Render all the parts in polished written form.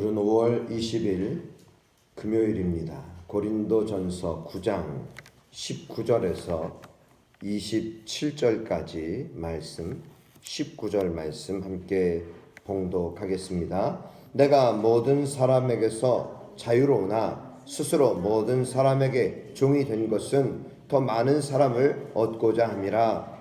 오늘은 5월 20일 금요일입니다. 고린도전서 9장 19절에서 27절까지 말씀, 19절 말씀 함께 봉독하겠습니다. 내가 모든 사람에게서 자유로우나 스스로 모든 사람에게 종이 된 것은 더 많은 사람을 얻고자 함이라.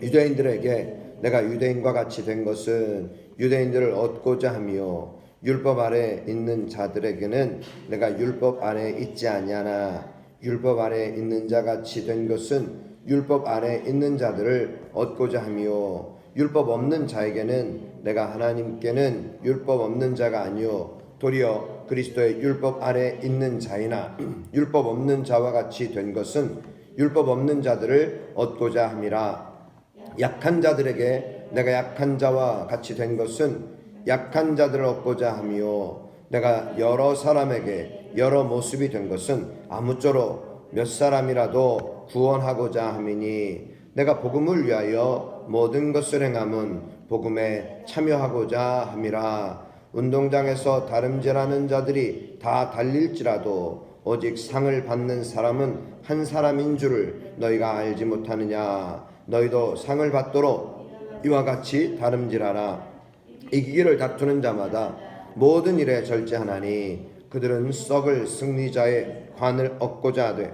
유대인들에게 내가 유대인과 같이 된 것은 유대인들을 얻고자 함이요 율법 아래 있는 자들에게는 내가 율법 아래 있지 아니하나 율법 아래 있는 자 같이 된 것은 율법 아래 있는 자들을 얻고자 함이요 율법 없는 자에게는 내가 하나님께는 율법 없는 자가 아니요 도리어 그리스도의 율법 아래 있는 자이나 율법 없는 자와 같이 된 것은 율법 없는 자들을 얻고자 함이라. 약한 자들에게 내가 약한 자와 같이 된 것은 약한 자들을 얻고자 함이요 내가 여러 사람에게 여러 모습이 된 것은 아무쪼록 몇 사람이라도 구원하고자 함이니 내가 복음을 위하여 모든 것을 행함은 복음에 참여하고자 함이라. 운동장에서 다름질하는 자들이 다 달릴지라도 오직 상을 받는 사람은 한 사람인 줄을 너희가 알지 못하느냐. 너희도 상을 받도록 이와 같이 다름질하라. 이기기를 다투는 자마다 모든 일에 절제하나니 그들은 썩을 승리자의 관을 얻고자 하되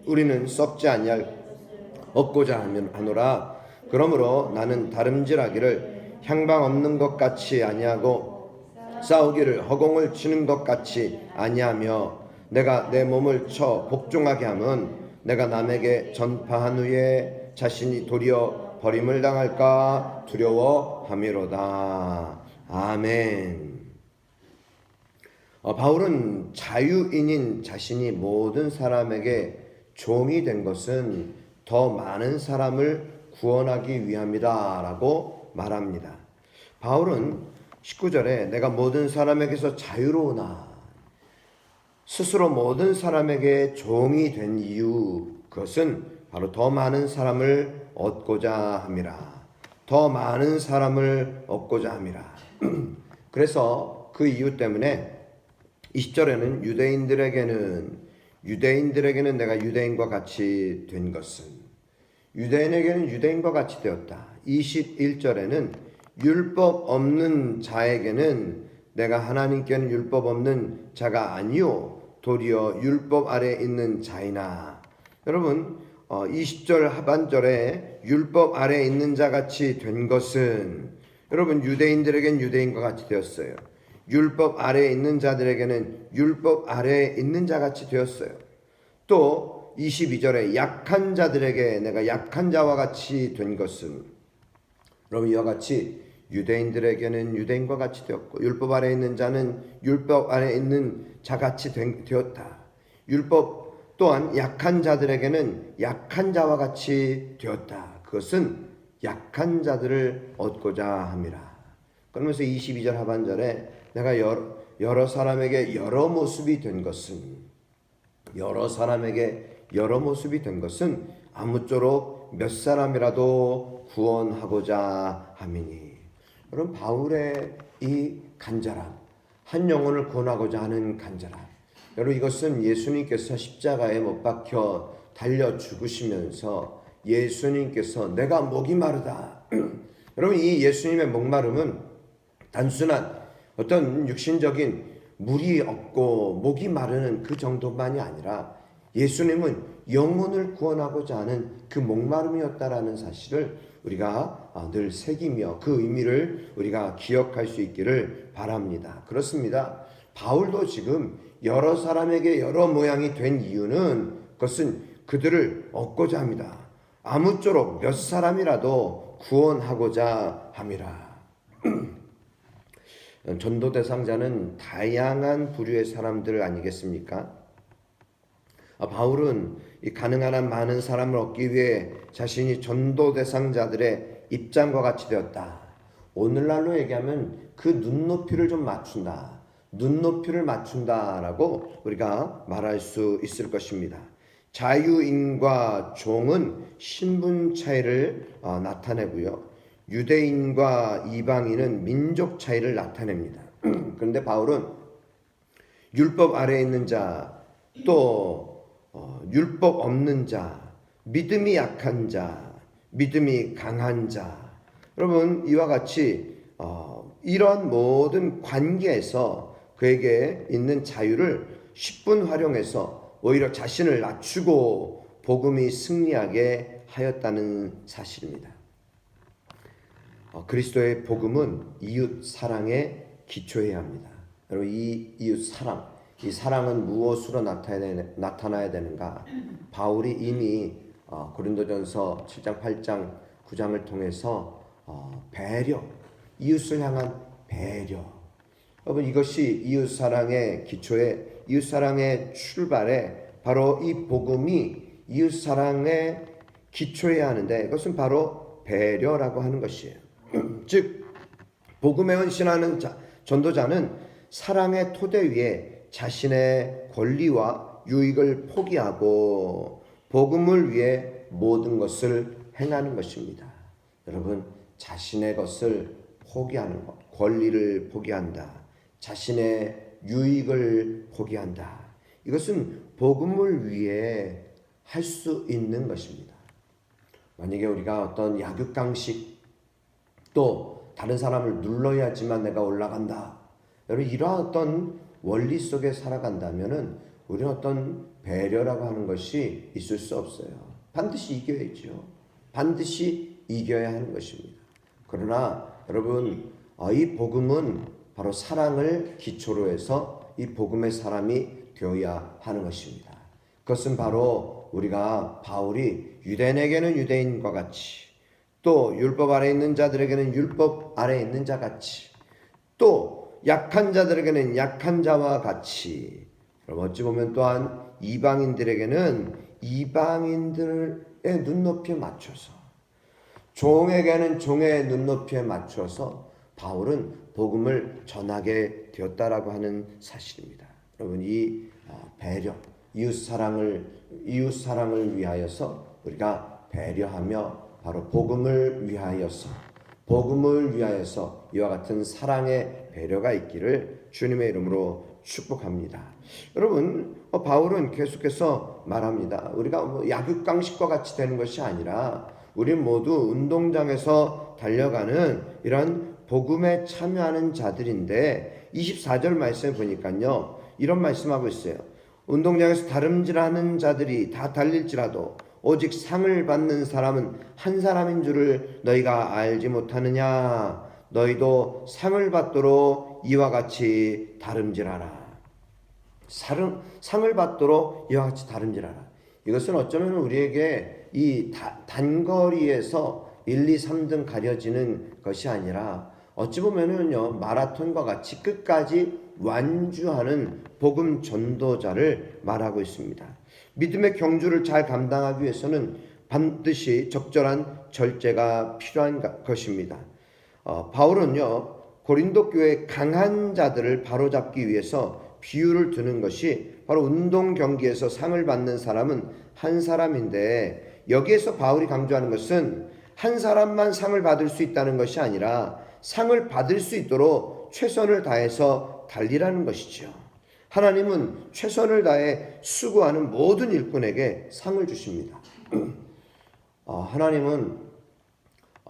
우리는 썩지 아니할 얻고자 하노라. 그러므로 나는 다름질하기를 향방 없는 것 같이 아니하고 싸우기를 허공을 치는 것 같이 아니하며 내가 내 몸을 쳐 복종하게 함은 내가 남에게 전파한 후에 자신이 도리어 버림을 당할까 두려워함이로다. 아멘. 바울은 자유인인 자신이 모든 사람에게 종이 된 것은 더 많은 사람을 구원하기 위함이다 라고 말합니다. 바울은 19절에 내가 모든 사람에게서 자유로우나 스스로 모든 사람에게 종이 된 이유, 그것은 바로 더 많은 사람을 얻고자 함이라. 더 많은 사람을 얻고자 함이라. 그래서 그 이유 때문에 20절에는 유대인들에게는 내가 유대인과 같이 된 것은 유대인에게는 유대인과 같이 되었다. 21절에는 율법 없는 자에게는 내가 하나님께는 율법 없는 자가 아니요 도리어 율법 아래 있는 자이나. 여러분 20절 하반절에 율법 아래 있는 자같이 된 것은 여러분 유대인들에겐 유대인과 같이 되었어요. 율법 아래에 있는 자들에게는 율법 아래에 있는 자같이 되었어요. 또 22절에 약한 자들에게 내가 약한 자와 같이 된 것은 여러분 이와 같이 유대인들에게는 유대인과 같이 되었고 율법 아래에 있는 자는 율법 아래에 있는 자같이 되었다. 율법 또한 약한 자들에게는 약한 자와 같이 되었다. 그것은 약한 자들을 얻고자 함이라. 그러면서 22절 하반절에 내가 여러 사람에게 여러 모습이 된 것은 아무쪼록 몇 사람이라도 구원하고자 함이니. 여러분 바울의 이 간절함, 한 영혼을 구원하고자 하는 간절함, 여러분 이것은 예수님께서 십자가에 못 박혀 달려 죽으시면서 예수님께서 내가 목이 마르다. 여러분 이 예수님의 목마름은 단순한 어떤 육신적인 물이 없고 목이 마르는 그 정도만이 아니라 예수님은 영혼을 구원하고자 하는 그 목마름이었다라는 사실을 우리가 늘 새기며 그 의미를 우리가 기억할 수 있기를 바랍니다. 그렇습니다. 바울도 지금 여러 사람에게 여러 모양이 된 이유는 그것은 그들을 얻고자 합니다. 아무쪼록 몇 사람이라도 구원하고자 함이라. 전도 대상자는 다양한 부류의 사람들 아니겠습니까? 바울은 이 가능한 한 많은 사람을 얻기 위해 자신이 전도 대상자들의 입장과 같이 되었다. 오늘날로 얘기하면 그 눈높이를 좀 맞춘다. 눈높이를 맞춘다라고 우리가 말할 수 있을 것입니다. 자유인과 종은 신분 차이를 나타내고요. 유대인과 이방인은 민족 차이를 나타냅니다. 그런데 바울은 율법 아래에 있는 자, 또 율법 없는 자, 믿음이 약한 자, 믿음이 강한 자, 여러분 이와 같이 이러한 모든 관계에서 그에게 있는 자유를 10분 활용해서 오히려 자신을 낮추고 복음이 승리하게 하였다는 사실입니다. 그리스도의 복음은 이웃 사랑에 기초해야 합니다. 여러분 이 이웃 사랑, 이 사랑은 무엇으로 나타나야 되는가? 바울이 이미 고린도전서 7장, 8장, 9장을 통해서 배려, 이웃을 향한 배려. 여러분 이것이 이웃 사랑의 기초에, 이웃 사랑의 출발에 바로 이 복음이 이웃 사랑에 기초해야 하는데 그것은 바로 배려라고 하는 것이에요. 즉 복음에 헌신하는 전도자는 사랑의 토대 위에 자신의 권리와 유익을 포기하고 복음을 위해 모든 것을 행하는 것입니다. 여러분 자신의 것을 포기하는 것, 권리를 포기한다, 자신의 유익을 포기한다. 이것은 복음을 위해 할 수 있는 것입니다. 만약에 우리가 어떤 약육강식 또 다른 사람을 눌러야지만 내가 올라간다, 여러분 이러한 어떤 원리 속에 살아간다면은 우리는 어떤 배려라고 하는 것이 있을 수 없어요. 반드시 이겨야죠. 반드시 이겨야 하는 것입니다. 그러나 여러분 이 복음은 바로 사랑을 기초로 해서 이 복음의 사람이 되어야 하는 것입니다. 그것은 바로 우리가 바울이 유대인에게는 유대인과 같이, 또 율법 아래 있는 자들에게는 율법 아래 있는 자 같이, 또 약한 자들에게는 약한 자와 같이, 그럼 어찌 보면 또한 이방인들에게는 이방인들의 눈높이에 맞춰서, 종에게는 종의 눈높이에 맞춰서 바울은 복음을 전하게 되었다라고 하는 사실입니다. 여러분 이 배려, 이웃 사랑을 위하여서 우리가 배려하며 바로 복음을 위하여서 이와 같은 사랑의 배려가 있기를 주님의 이름으로 축복합니다. 여러분 바울은 계속해서 말합니다. 우리가 약육강식과 같이 되는 것이 아니라 우리 모두 운동장에서 달려가는 이런 복음에 참여하는 자들인데 24절 말씀에 보니까요 이런 말씀하고 있어요. 운동장에서 다름질하는 자들이 다 달릴지라도 오직 상을 받는 사람은 한 사람인 줄을 너희가 알지 못하느냐? 너희도 상을 받도록 이와 같이 다름질하라. 상을 받도록 이와 같이 다름질하라. 이것은 어쩌면 우리에게 이 단거리에서 1, 2, 3등 가려지는 것이 아니라 어찌 보면은요 마라톤과 같이 끝까지 완주하는 복음 전도자를 말하고 있습니다. 믿음의 경주를 잘 감당하기 위해서는 반드시 적절한 절제가 필요한 것입니다. 바울은요 고린도 교회 강한 자들을 바로잡기 위해서 비유를 두는 것이 바로 운동 경기에서 상을 받는 사람은 한 사람인데, 여기에서 바울이 강조하는 것은 한 사람만 상을 받을 수 있다는 것이 아니라 상을 받을 수 있도록 최선을 다해서 달리라는 것이죠. 하나님은 최선을 다해 수고하는 모든 일꾼에게 상을 주십니다. 하나님은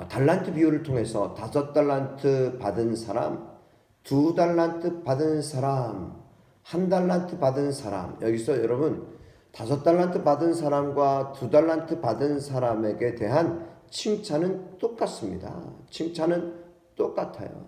달란트 비유를 통해서 5달란트 받은 사람, 2달란트 받은 사람, 1달란트 받은 사람, 여기서 여러분 5달란트 받은 사람과 2달란트 받은 사람에게 대한 칭찬은 똑같습니다. 칭찬은 똑같아요.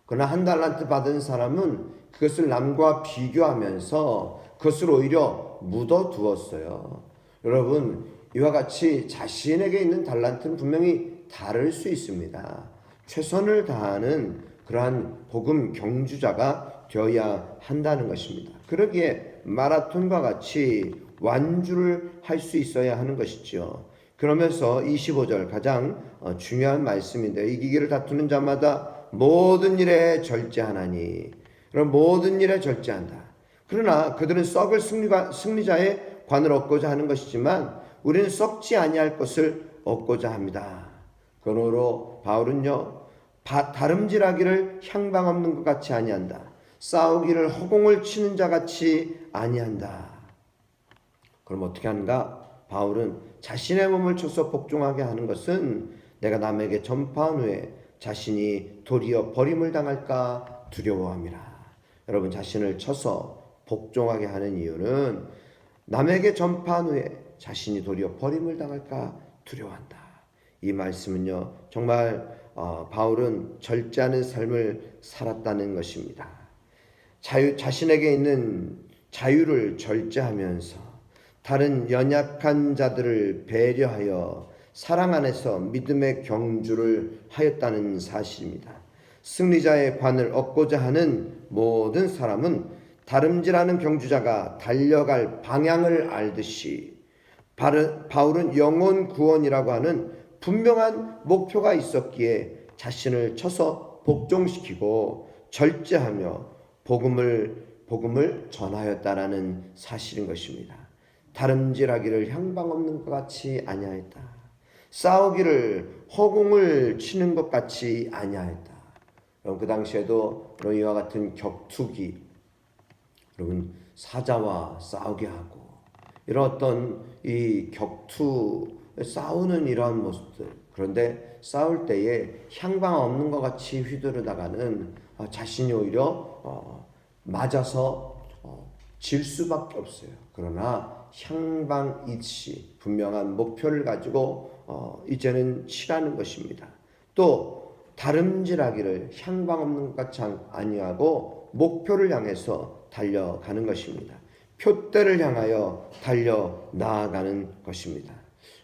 그러나 1달란트 받은 사람은 그것을 남과 비교하면서 그것을 오히려 묻어두었어요. 여러분 이와 같이 자신에게 있는 달란트는 분명히 다를 수 있습니다. 최선을 다하는 그러한 복음 경주자가 되어야 한다는 것입니다. 그러기에 마라톤과 같이 완주를 할 수 있어야 하는 것이죠. 그러면서 25절 가장 중요한 말씀인데, 이기기를 다투는 자마다 모든 일에 절제하나니, 그럼 모든 일에 절제한다. 그러나 그들은 썩을 승리자의 관을 얻고자 하는 것이지만 우리는 썩지 아니할 것을 얻고자 합니다. 그러므로 바울은요 다름질하기를 향방 없는 것 같이 아니한다. 싸우기를 허공을 치는 자 같이 아니한다. 그럼 어떻게 하는가? 바울은 자신의 몸을 쳐서 복종하게 하는 것은 내가 남에게 전파한 후에 자신이 도리어 버림을 당할까 두려워함이라. 여러분, 자신을 쳐서 복종하게 하는 이유는 남에게 전파한 후에 자신이 도리어 버림을 당할까 두려워한다. 이 말씀은요, 정말 바울은 절제하는 삶을 살았다는 것입니다. 자신에게 있는 자유를 절제하면서 다른 연약한 자들을 배려하여 사랑 안에서 믿음의 경주를 하였다는 사실입니다. 승리자의 관을 얻고자 하는 모든 사람은 다름질하는 경주자가 달려갈 방향을 알듯이 바울은 영혼 구원이라고 하는 분명한 목표가 있었기에 자신을 쳐서 복종시키고 절제하며 복음을 전하였다라는 사실인 것입니다. 다름질하기를 향방 없는 것 같이 아니하였다. 싸우기를 허공을 치는 것 같이 아니하였다. 여러분, 그 당시에도 이와 같은 격투기, 여러분, 사자와 싸우게 하고 이런 어떤 이 싸우는 이러한 모습들, 그런데 싸울 때에 향방 없는 것 같이 휘두르다가는 자신이 오히려 맞아서 질 수밖에 없어요. 그러나 향방이치 분명한 목표를 가지고 이제는 치라는 것입니다. 또 다름질하기를 향방 없는 것 같이 아니하고 목표를 향해서 달려가는 것입니다. 표대를 향하여 달려 나아가는 것입니다.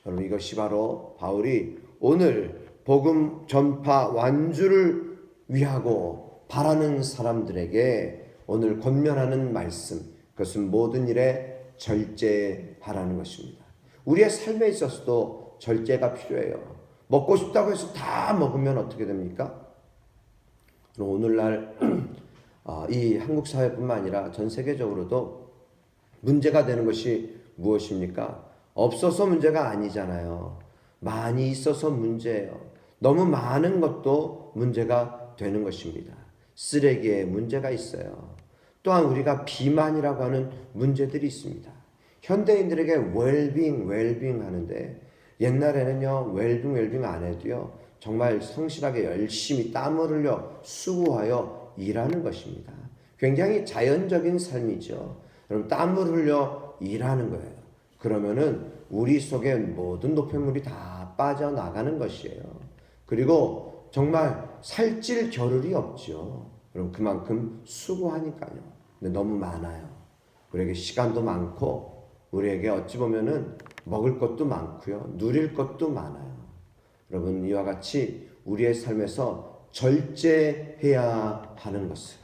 여러분, 이것이 바로 바울이 오늘 복음 전파 완주를 위하고 바라는 사람들에게 오늘 권면하는 말씀, 그것은 모든 일에 절제하라는 것입니다. 우리의 삶에 있어서도 절제가 필요해요. 먹고 싶다고 해서 다 먹으면 어떻게 됩니까? 오늘날 이 한국 사회뿐만 아니라 전 세계적으로도 문제가 되는 것이 무엇입니까? 없어서 문제가 아니잖아요. 많이 있어서 문제예요. 너무 많은 것도 문제가 되는 것입니다. 쓰레기에 문제가 있어요. 또한 우리가 비만이라고 하는 문제들이 있습니다. 현대인들에게 웰빙 하는데 옛날에는요, 웰빙 안 해도요, 정말 성실하게 열심히 땀을 흘려 수고하여 일하는 것입니다. 굉장히 자연적인 삶이죠. 여러분, 땀을 흘려 일하는 거예요. 그러면은 우리 속에 모든 노폐물이 다 빠져나가는 것이에요. 그리고 정말 살찔 겨를이 없죠. 그럼 그만큼 수고하니까요. 근데 너무 많아요. 우리에게 시간도 많고 우리에게 어찌 보면은 먹을 것도 많고요. 누릴 것도 많아요. 여러분, 이와 같이 우리의 삶에서 절제해야 하는 것을,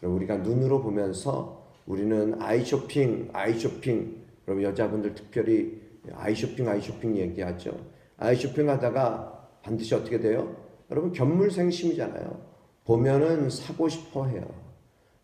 우리가 눈으로 보면서 우리는 아이쇼핑, 여러분, 여자분들 특별히 아이쇼핑 얘기하죠. 아이쇼핑 하다가 반드시 어떻게 돼요? 여러분, 견물생심이잖아요. 보면은 사고 싶어 해요.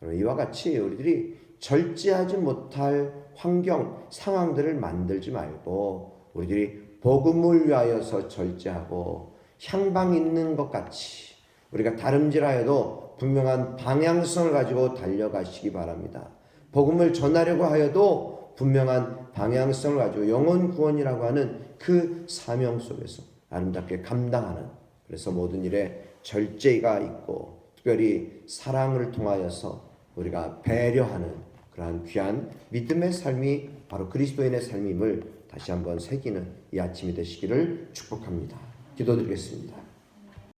여러분, 이와 같이 우리들이 절제하지 못할 환경, 상황들을 만들지 말고 우리들이 복음을 위하여서 절제하고 향방 있는 것 같이 우리가 다름질하여도 분명한 방향성을 가지고 달려가시기 바랍니다. 복음을 전하려고 하여도 분명한 방향성을 가지고 영혼 구원이라고 하는 그 사명 속에서 아름답게 감당하는, 그래서 모든 일에 절제가 있고 특별히 사랑을 통하여서 우리가 배려하는 그러한 귀한 믿음의 삶이 바로 그리스도인의 삶임을 다시 한번 새기는 이 아침이 되시기를 축복합니다. 기도드리겠습니다.